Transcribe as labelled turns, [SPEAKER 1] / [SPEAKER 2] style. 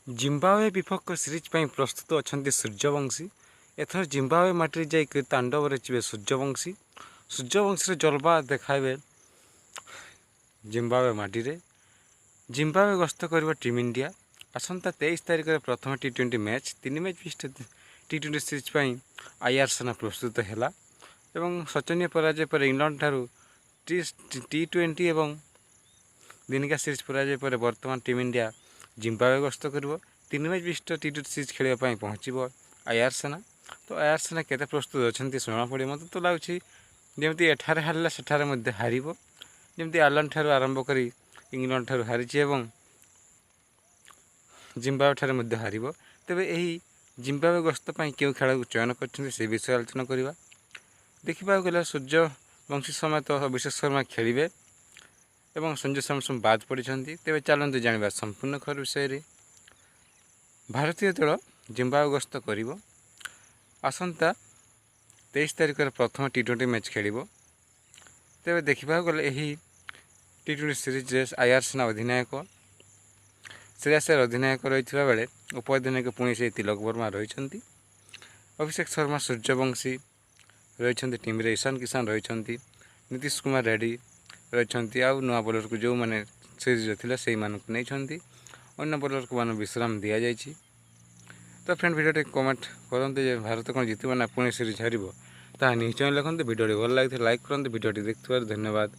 [SPEAKER 1] Zimbabwe ବିପକ୍ଷ series ପାଇଁ ପ୍ରସ୍ତୁତ ଅଛନ୍ତି ସୂର୍ଯ୍ୟବଂଶୀ। ଏଥର ଜିମ୍ବାୱେ ମାଟିରେ ଯାଇକରି ତାଣ୍ଡବ ରଚିବେ ସୂର୍ଯ୍ୟବଂଶୀ। ସୂର୍ଯ୍ୟବଂଶୀର ଜଲବା ଦେଖାଇବେ ଜିମ୍ବାୱେ ମାଟିରେ। ଜିମ୍ବାୱେ ଗସ୍ତ କରିବ ଟିମ୍ ଇଣ୍ଡିଆ। ଆସନ୍ତା 23 ତାରିଖରେ ପ୍ରଥମ T20 ମ୍ୟାଚ୍। 3 ମ୍ୟାଚ୍ ବିଶିଷ୍ଟ T20 ସିରିଜ୍ ପାଇଁ ଆଇଆର୍ ସେନା ପ୍ରସ୍ତୁତ ହେଲା ଏବଂ ଶୋଚନୀୟ ପରାଜୟ ପରେ ଇଂଲଣ୍ଡ T20 ଏବଂ ଦିନିକିଆ ସିରିଜ୍ ପରାଜୟ ପରେ ବର୍ତ୍ତମାନ ଟିମ୍ ଇଣ୍ଡିଆ ଜିମ୍ବାୱେ ଗସ୍ତ କରିବ। 3 ମ୍ୟାଚ୍ ବିଶିଷ୍ଟ T20 ସିରିଜ୍ ଖେଳିବା ପାଇଁ ପହଞ୍ଚିବ ଆଇଆର୍ ସେନା। ତ ଆଇଆର୍ ସେନା କେତେ ପ୍ରସ୍ତୁତ ଅଛନ୍ତି ଜଣାପଡ଼ିବ। ମୋତେ ତ ଲାଗୁଛି ଯେମିତି ଏଠାରେ ହାରିଲା ସେଠାରେ ମଧ୍ୟ ହାରିବ। ଯେମିତି ଆୟାର୍ଲାଣ୍ଡ ଠାରୁ ଆରମ୍ଭ କରି ଇଂଲଣ୍ଡ ଠାରୁ ହାରିଛି ଏବଂ ଜିମ୍ବାୱେ ଠାରେ ମଧ୍ୟ ହାରିବ। ତେବେ ଏହି ଜିମ୍ବାୱେ ଗସ୍ତ ପାଇଁ କେଉଁ ଖେଳକୁ ଚୟନ କରିଛନ୍ତି ସେ ବିଷୟରେ ଆଲୋଚନା କରିବା। ଦେଖିବାକୁ ଗଲେ ସୂର୍ଯ୍ୟବଂଶୀ ସମେତ ଅଭିଷେକ ଶର୍ମା ଖେଳିବେ ଏବଂ ସଞ୍ଜୁ ସାମସନ୍ ବାଦ୍ ପଡ଼ିଛନ୍ତି। ତେବେ ଚାଲନ୍ତୁ ଜାଣିବା ସମ୍ପୂର୍ଣ୍ଣ ଖବର ବିଷୟରେ। ଭାରତୀୟ ଦଳ ଜିମ୍ବାୱେ ଗସ୍ତ କରିବ। ଆସନ୍ତା 23 ତାରିଖରେ ପ୍ରଥମ T20 ମ୍ୟାଚ୍ ଖେଳିବ। ତେବେ ଦେଖିବାକୁ ଗଲେ ଏହି T20 ସିରିଜ୍ରେ ଆଇଆର୍ ସେନା ଅଧିନାୟକ ଶ୍ରେୟାସ ଆୟର ଅଧିନାୟକ ରହିଥିବା ବେଳେ ଉପଅଧିନାୟକ ପୁଣି ସେହି ତିଲକ ବର୍ମା ରହିଛନ୍ତି। ଅଭିଷେକ ଶର୍ମା, ସୂର୍ଯ୍ୟବଂଶୀ ରହିଛନ୍ତି ଟିମ୍ରେ। ଇଶାନ କିଶାନ ରହିଛନ୍ତି। ନୀତିଶ କୁମାର ରେଡ୍ଡି ରହିଛନ୍ତି। ଆଉ ନୂଆ ବୋଲରକୁ ଯେଉଁମାନେ ସିରିଜ୍ରେ ଥିଲେ ସେଇମାନଙ୍କୁ ନେଇଛନ୍ତି। ଅନ୍ୟ ବୋଲରକୁ ବିଶ୍ରାମ ଦିଆଯାଇଛି। ତ ଫ୍ରେଣ୍ଡ ଭିଡ଼ିଓଟି କମେଣ୍ଟ କରନ୍ତୁ ଯେ ଭାରତ କ'ଣ ଜିତିବ ନା ପୁଣି ସିରିଜ୍ ହାରିବ ତାହା ନିଶ୍ଚୟ ଲେଖନ୍ତୁ। ଭିଡ଼ିଓଟି ଭଲ ଲାଗିଥିଲେ ଲାଇକ୍ କରନ୍ତୁ। ଭିଡ଼ିଓଟି ଦେଖିଥିବାରୁ ଧନ୍ୟବାଦ।